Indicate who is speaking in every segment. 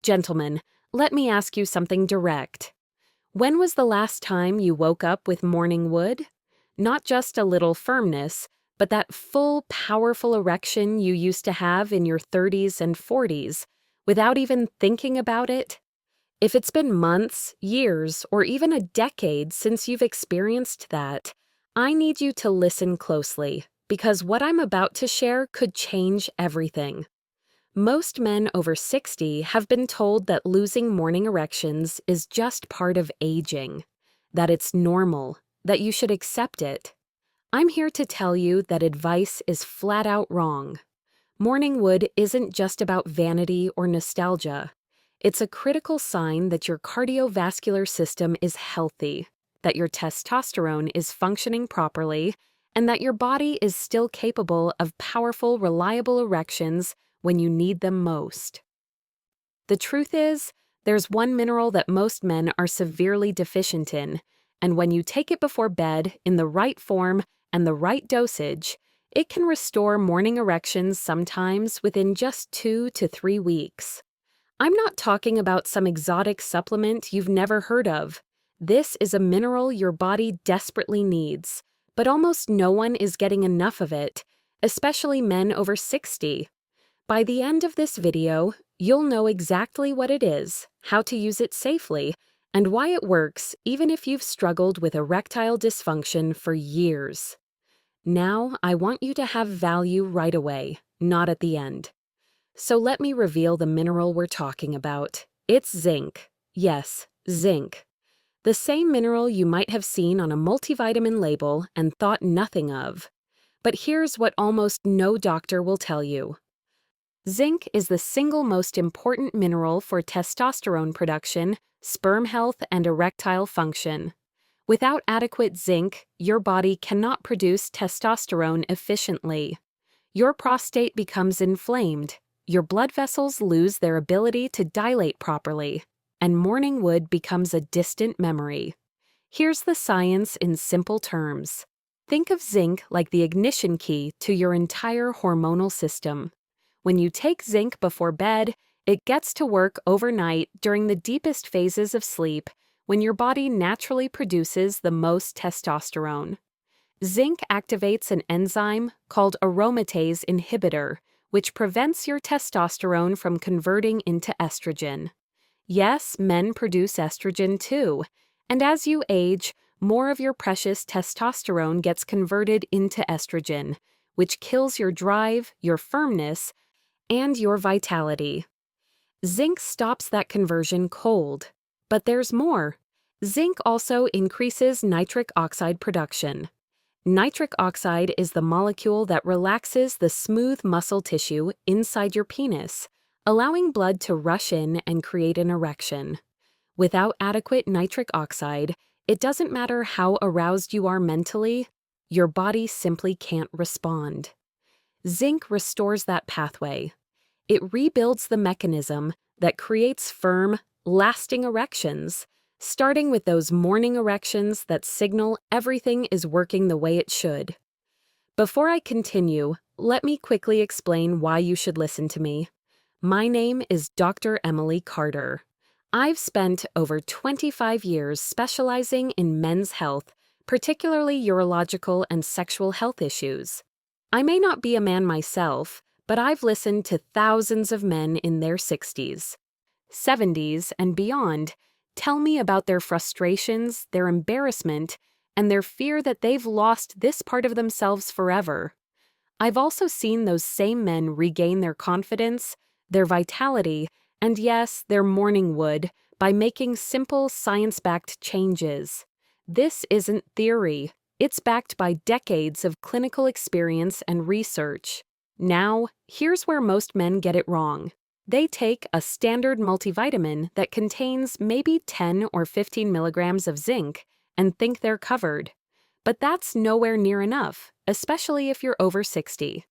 Speaker 1: Gentlemen, let me ask you something direct. When was the last time you woke up with morning wood? Not just a little firmness, but that full, powerful erection you used to have in your 30s and 40s, without even thinking about it? If it's been months, years, or even a decade since you've experienced that, I need you to listen closely, because what I'm about to share could change everything. Most men over 60 have been told that losing morning erections is just part of aging, that it's normal, that you should accept it. I'm here to tell you that advice is flat out wrong. Morning wood isn't just about vanity or nostalgia. It's a critical sign that your cardiovascular system is healthy, that your testosterone is functioning properly, and that your body is still capable of powerful, reliable erections when you need them most. The truth is, there's one mineral that most men are severely deficient in, and when you take it before bed in the right form and the right dosage, it can restore morning erections sometimes within just 2 to 3 weeks. I'm not talking about some exotic supplement you've never heard of. This is a mineral your body desperately needs, but almost no one is getting enough of it, especially men over 60. By the end of this video, you'll know exactly what it is, how to use it safely, and why it works even if you've struggled with erectile dysfunction for years. Now, I want you to have value right away, not at the end. So let me reveal the mineral we're talking about. It's zinc. Yes, zinc. The same mineral you might have seen on a multivitamin label and thought nothing of. But here's what almost no doctor will tell you. Zinc is the single most important mineral for testosterone production, sperm health, and erectile function. Without adequate zinc, your body cannot produce testosterone efficiently. Your prostate becomes inflamed, your blood vessels lose their ability to dilate properly, and morning wood becomes a distant memory. Here's the science in simple terms. Think of zinc like the ignition key to your entire hormonal system. When you take zinc before bed, it gets to work overnight during the deepest phases of sleep when your body naturally produces the most testosterone. Zinc activates an enzyme called aromatase inhibitor, which prevents your testosterone from converting into estrogen. Yes, men produce estrogen too, and as you age, more of your precious testosterone gets converted into estrogen, which kills your drive, your firmness, and your vitality. Zinc stops that conversion cold. But there's more. Zinc also increases nitric oxide production. Nitric oxide is the molecule that relaxes the smooth muscle tissue inside your penis, allowing blood to rush in and create an erection. Without adequate nitric oxide, it doesn't matter how aroused you are mentally, your body simply can't respond. Zinc restores that pathway. It rebuilds the mechanism that creates firm, lasting erections, starting with those morning erections that signal everything is working the way it should. Before I continue, let me quickly explain why you should listen to me. My name is Dr. Emily Carter. I've spent over 25 years specializing in men's health, particularly urological and sexual health issues. I may not be a man myself, but I've listened to thousands of men in their 60s, 70s, and beyond tell me about their frustrations, their embarrassment, and their fear that they've lost this part of themselves forever. I've also seen those same men regain their confidence, their vitality, and yes, their morning wood by making simple science-backed changes. This isn't theory. It's backed by decades of clinical experience and research. Now, here's where most men get it wrong. They take a standard multivitamin that contains maybe 10 or 15 milligrams of zinc and think they're covered. But that's nowhere near enough, especially if you're over 60.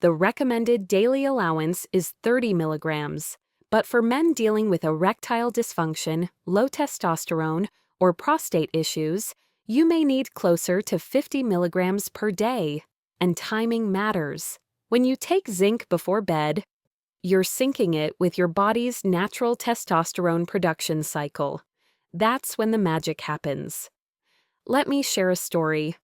Speaker 1: The recommended daily allowance is 30 milligrams, but for men dealing with erectile dysfunction, low testosterone, or prostate issues, you may need closer to 50 milligrams per day, and timing matters. When you take zinc before bed, You're syncing it with your body's natural testosterone production cycle. That's when the magic happens. Let me share a story.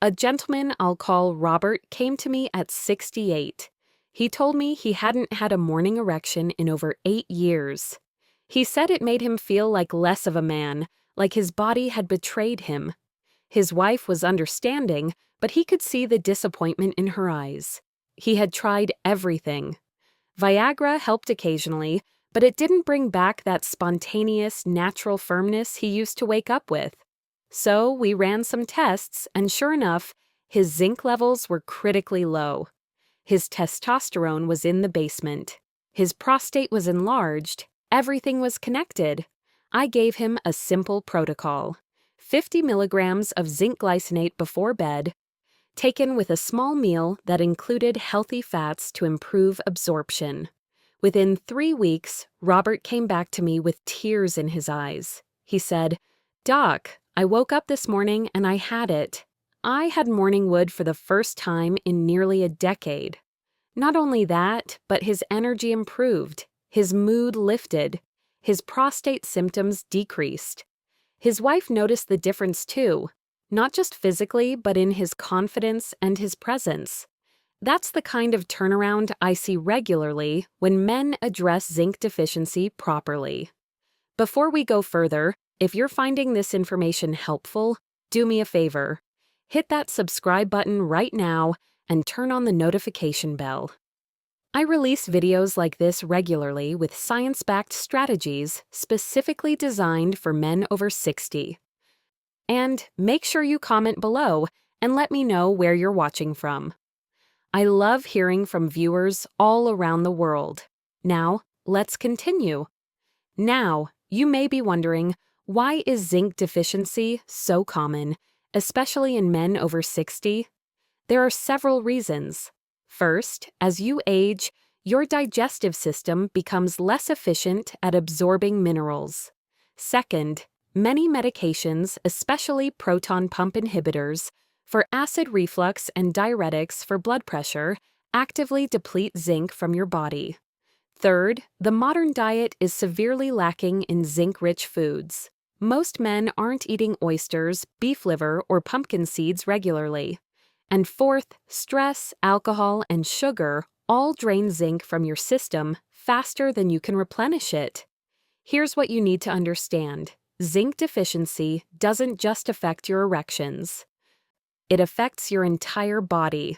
Speaker 1: A gentleman I'll call Robert came to me at 68. He told me he hadn't had a morning erection in over 8 years. He said it made him feel like less of a man, like his body had betrayed him. His wife was understanding, but he could see the disappointment in her eyes. He had tried everything. Viagra helped occasionally, but it didn't bring back that spontaneous, natural firmness he used to wake up with. So we ran some tests, and sure enough, his zinc levels were critically low. His testosterone was in the basement. His prostate was enlarged. Everything was connected. I gave him a simple protocol: 50 milligrams of zinc glycinate before bed, taken with a small meal that included healthy fats to improve absorption. Within 3 weeks, Robert came back to me with tears in his eyes. He said, "Doc, I woke up this morning and I had it. I had morning wood for the first time in nearly a decade." Not only that, but his energy improved, his mood lifted, his prostate symptoms decreased. His wife noticed the difference too, not just physically, but in his confidence and his presence. That's the kind of turnaround I see regularly when men address zinc deficiency properly. Before we go further, if you're finding this information helpful, do me a favor. Hit that subscribe button right now and turn on the notification bell. I release videos like this regularly with science-backed strategies specifically designed for men over 60. And make sure you comment below and let me know where you're watching from. I love hearing from viewers all around the world. Now, let's continue. Now, you may be wondering, why is zinc deficiency so common, especially in men over 60? There are several reasons. First, as you age, your digestive system becomes less efficient at absorbing minerals. Second, many medications, especially proton pump inhibitors, for acid reflux and diuretics for blood pressure, actively deplete zinc from your body. Third, the modern diet is severely lacking in zinc-rich foods. Most men aren't eating oysters, beef liver, or pumpkin seeds regularly. And fourth, stress, alcohol, and sugar all drain zinc from your system faster than you can replenish it. Here's what you need to understand. Zinc deficiency doesn't just affect your erections. It affects your entire body.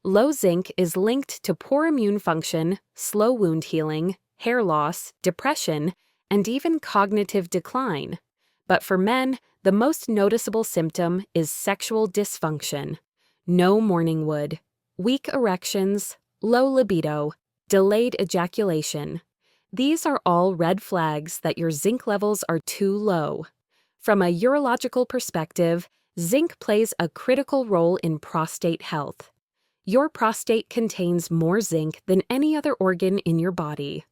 Speaker 1: Low zinc is linked to poor immune function, slow wound healing, hair loss, depression, and even cognitive decline. But for men, the most noticeable symptom is sexual dysfunction. No morning wood, weak erections, low libido, delayed ejaculation. These are all red flags that your zinc levels are too low. From a urological perspective, zinc plays a critical role in prostate health. Your prostate contains more zinc than any other organ in your body.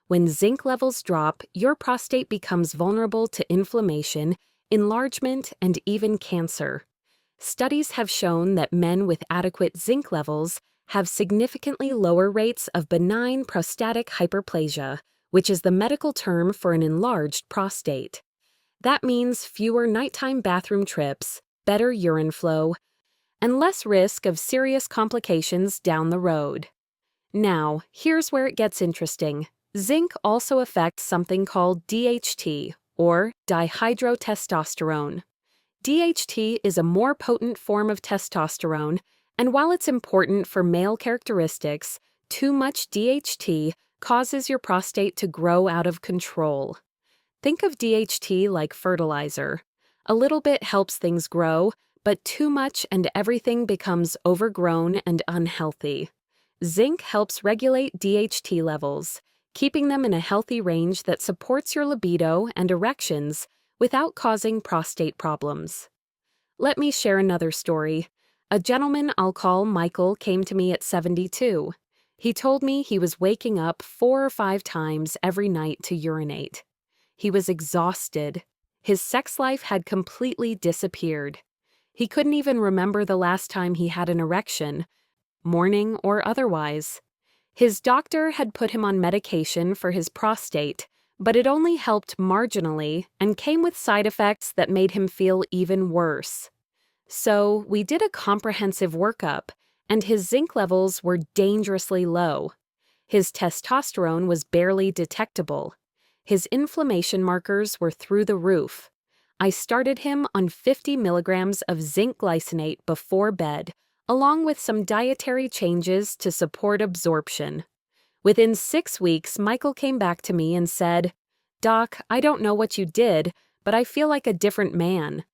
Speaker 1: When zinc levels drop, your prostate becomes vulnerable to inflammation, enlargement, and even cancer. Studies have shown that men with adequate zinc levels have significantly lower rates of benign prostatic hyperplasia, which is the medical term for an enlarged prostate. That means fewer nighttime bathroom trips, better urine flow, and less risk of serious complications down the road. Now, here's where it gets interesting. Zinc also affects something called DHT, or dihydrotestosterone. DHT is a more potent form of testosterone, and while it's important for male characteristics, too much DHT causes your prostate to grow out of control. Think of DHT like fertilizer. A little bit helps things grow, but too much and everything becomes overgrown and unhealthy. Zinc helps regulate DHT levels, keeping them in a healthy range that supports your libido and erections without causing prostate problems. Let me share another story. A gentleman I'll call Michael came to me at 72. He told me he was waking up 4 or 5 times every night to urinate. He was exhausted. His sex life had completely disappeared. He couldn't even remember the last time he had an erection, morning or otherwise. His doctor had put him on medication for his prostate, but it only helped marginally and came with side effects that made him feel even worse. So we did a comprehensive workup, and his zinc levels were dangerously low. His testosterone was barely detectable. His inflammation markers were through the roof. I started him on 50 milligrams of zinc glycinate before bed, along with some dietary changes to support absorption. Within 6 weeks, Michael came back to me and said, "Doc, I don't know what you did, but I feel like a different man."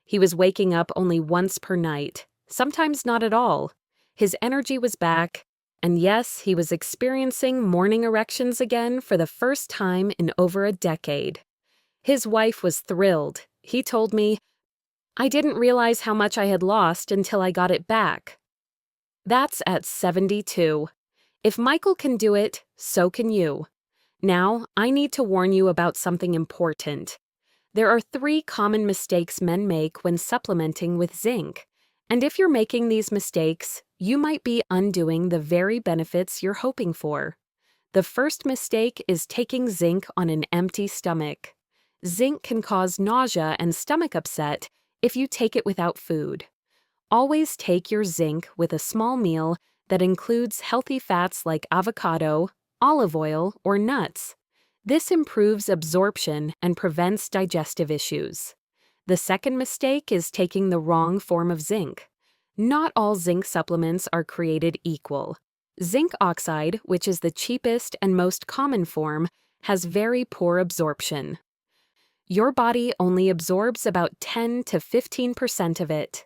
Speaker 1: He was waking up only once per night, sometimes not at all. His energy was back, and yes, he was experiencing morning erections again for the first time in over a decade. His wife was thrilled. He told me, "I didn't realize how much I had lost until I got it back." That's at 72. If Michael can do it, so can you. Now, I need to warn you about something important. There are 3 common mistakes men make when supplementing with zinc, and if you're making these mistakes, you might be undoing the very benefits you're hoping for. The first mistake is taking zinc on an empty stomach. Zinc can cause nausea and stomach upset if you take it without food. Always take your zinc with a small meal that includes healthy fats like avocado, olive oil, or nuts. This improves absorption and prevents digestive issues. The second mistake is taking the wrong form of zinc. Not all zinc supplements are created equal. Zinc oxide, which is the cheapest and most common form, has very poor absorption. Your body only absorbs about 10 to 15% of it.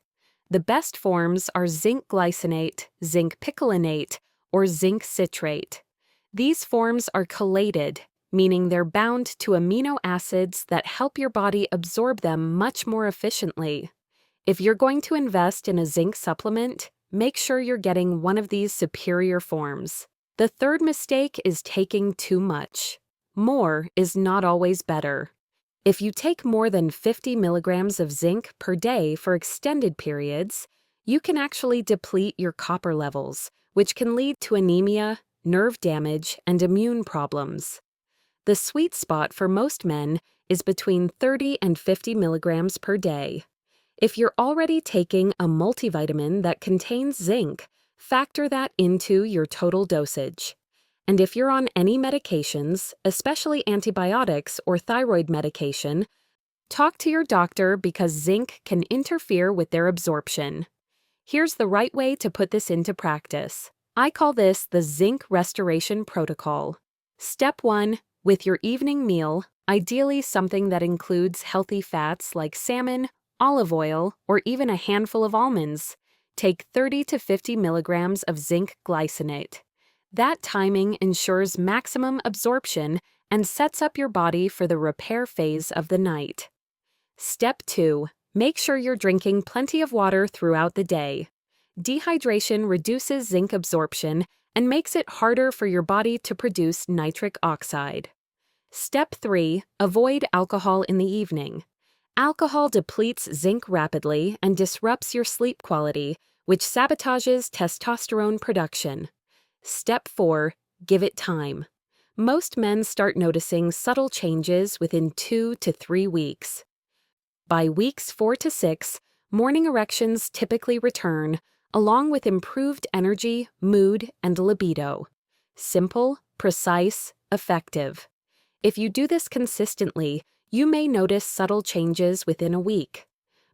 Speaker 1: The best forms are zinc glycinate, zinc picolinate, or zinc citrate. These forms are chelated, meaning they're bound to amino acids that help your body absorb them much more efficiently. If you're going to invest in a zinc supplement, make sure you're getting one of these superior forms. The third mistake is taking too much. More is not always better. If you take more than 50 milligrams of zinc per day for extended periods, you can actually deplete your copper levels, which can lead to anemia, nerve damage, and immune problems. The sweet spot for most men is between 30 and 50 milligrams per day. If you're already taking a multivitamin that contains zinc, factor that into your total dosage. And if you're on any medications, especially antibiotics or thyroid medication, talk to your doctor because zinc can interfere with their absorption. Here's the right way to put this into practice. I call this the zinc restoration protocol. Step 1. With your evening meal, ideally something that includes healthy fats like salmon, olive oil, or even a handful of almonds, take 30 to 50 milligrams of zinc glycinate. That timing ensures maximum absorption and sets up your body for the repair phase of the night. Step 2. Make sure you're drinking plenty of water throughout the day. Dehydration reduces zinc absorption and makes it harder for your body to produce nitric oxide. Step 3. Avoid alcohol in the evening. Alcohol depletes zinc rapidly and disrupts your sleep quality, which sabotages testosterone production. Step 4. Give it time. Most men start noticing subtle changes within 2 to 3 weeks. By weeks 4 to 6, morning erections typically return, along with improved energy, mood, and libido. Simple, precise, effective. If you do this consistently, you may notice subtle changes within a week.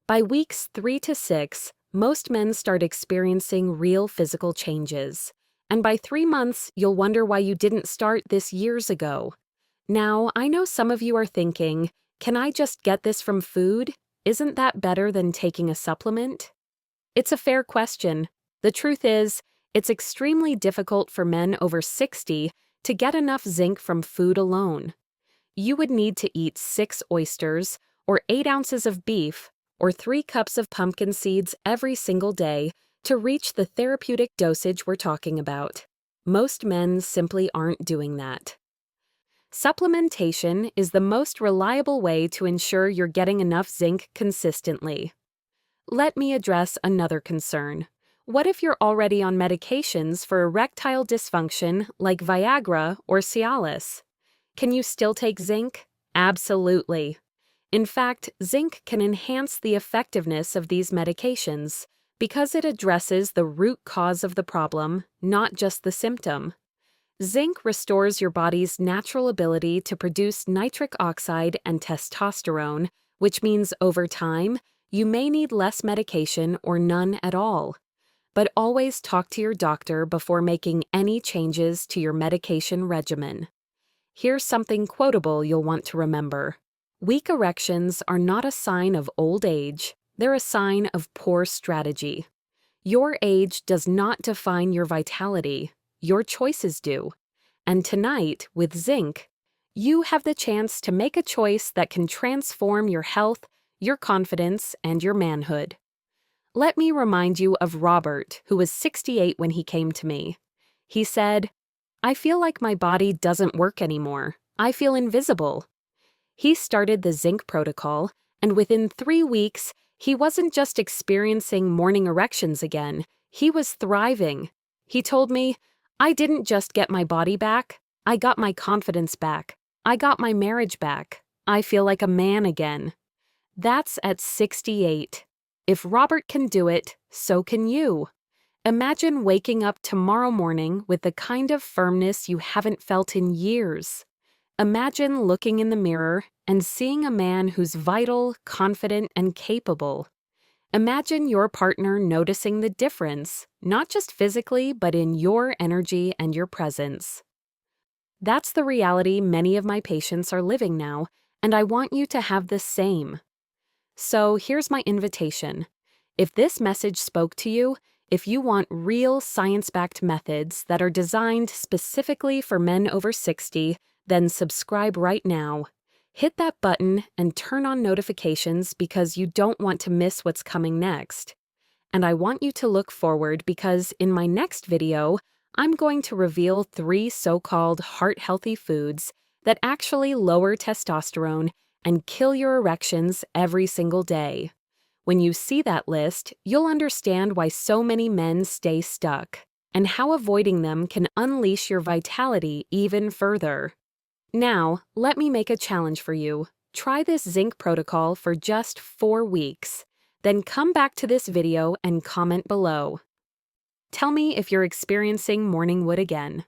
Speaker 1: By weeks 3 to 6, most men start experiencing real physical changes. And by 3 months, you'll wonder why you didn't start this years ago. Now, I know some of you are thinking, can I just get this from food? Isn't that better than taking a supplement? It's a fair question. The truth is, it's extremely difficult for men over 60 to get enough zinc from food alone. You would need to eat 6 oysters, or 8 ounces of beef, or 3 cups of pumpkin seeds every single day to reach the therapeutic dosage we're talking about. Most men simply aren't doing that. Supplementation is the most reliable way to ensure you're getting enough zinc consistently. Let me address another concern. What if you're already on medications for erectile dysfunction like Viagra or Cialis? Can you still take zinc? Absolutely. In fact, zinc can enhance the effectiveness of these medications because it addresses the root cause of the problem, not just the symptom. Zinc restores your body's natural ability to produce nitric oxide and testosterone, which means over time, you may need less medication or none at all. But always talk to your doctor before making any changes to your medication regimen. Here's something quotable you'll want to remember. Weak erections are not a sign of old age, they're a sign of poor strategy. Your age does not define your vitality, your choices do. And tonight, with zinc, you have the chance to make a choice that can transform your health, your confidence, and your manhood. Let me remind you of Robert, who was 68 when he came to me. He said, "I feel like my body doesn't work anymore. I feel invisible." He started the zinc protocol, and within 3 weeks, he wasn't just experiencing morning erections again, he was thriving. He told me, "I didn't just get my body back, I got my confidence back. I got my marriage back. I feel like a man again." That's at 68. If Robert can do it, so can you. Imagine waking up tomorrow morning with the kind of firmness you haven't felt in years. Imagine looking in the mirror and seeing a man who's vital, confident, and capable. Imagine your partner noticing the difference, not just physically, but in your energy and your presence. That's the reality many of my patients are living now, and I want you to have the same. So here's my invitation. If this message spoke to you, if you want real science-backed methods that are designed specifically for men over 60, then subscribe right now. Hit that button and turn on notifications because you don't want to miss what's coming next. And I want you to look forward because in my next video, I'm going to reveal 3 so-called heart-healthy foods that actually lower testosterone and kill your erections every single day. When you see that list, you'll understand why so many men stay stuck and how avoiding them can unleash your vitality even further. Now, let me make a challenge for you. Try this zinc protocol for just 4 weeks. Then come back to this video and comment below. Tell me if you're experiencing morning wood again.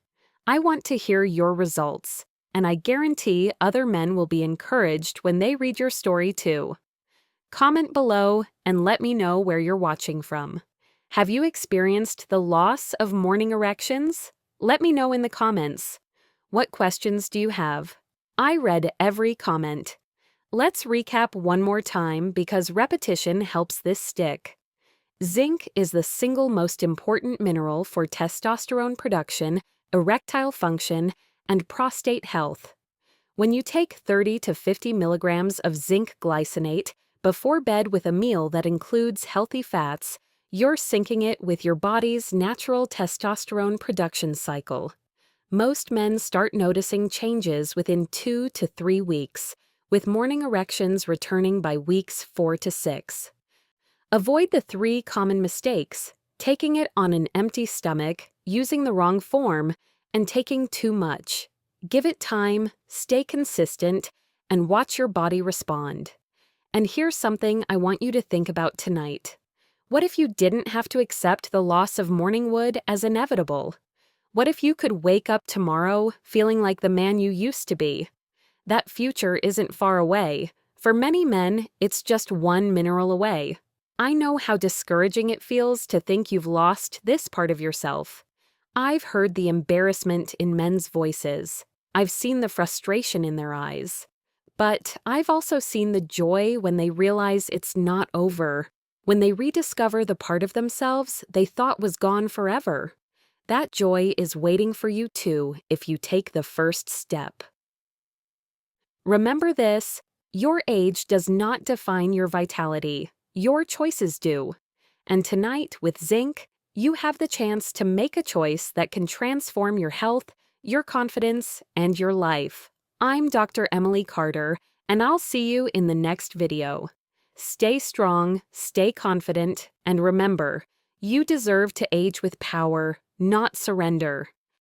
Speaker 1: I want to hear your results, and I guarantee other men will be encouraged when they read your story too. Comment below and let me know where you're watching from. Have you experienced the loss of morning erections? Let me know in the comments. What questions do you have? I read every comment. Let's recap one more time because repetition helps this stick. Zinc is the single most important mineral for testosterone production, erectile function, and prostate health. When you take 30 to 50 milligrams of zinc glycinate before bed with a meal that includes healthy fats, you're syncing it with your body's natural testosterone production cycle. Most men start noticing changes within 2 to 3 weeks, with morning erections returning by weeks 4 to 6. Avoid the 3 common mistakes: taking it on an empty stomach, using the wrong form, and taking too much. Give it time, stay consistent, and watch your body respond. And here's something I want you to think about tonight. What if you didn't have to accept the loss of morning wood as inevitable? What if you could wake up tomorrow feeling like the man you used to be? That future isn't far away. For many men, it's just 1 mineral away. I know how discouraging it feels to think you've lost this part of yourself. I've heard the embarrassment in men's voices. I've seen the frustration in their eyes. But I've also seen the joy when they realize it's not over, when they rediscover the part of themselves they thought was gone forever. That joy is waiting for you too if you take the first step. Remember this: your age does not define your vitality. Your choices do. And tonight, with zinc, you have the chance to make a choice that can transform your health, your confidence, and your life. I'm Dr. Emily Carter, and I'll see you in the next video. Stay strong, stay confident, and remember, You deserve to age with power, not surrender.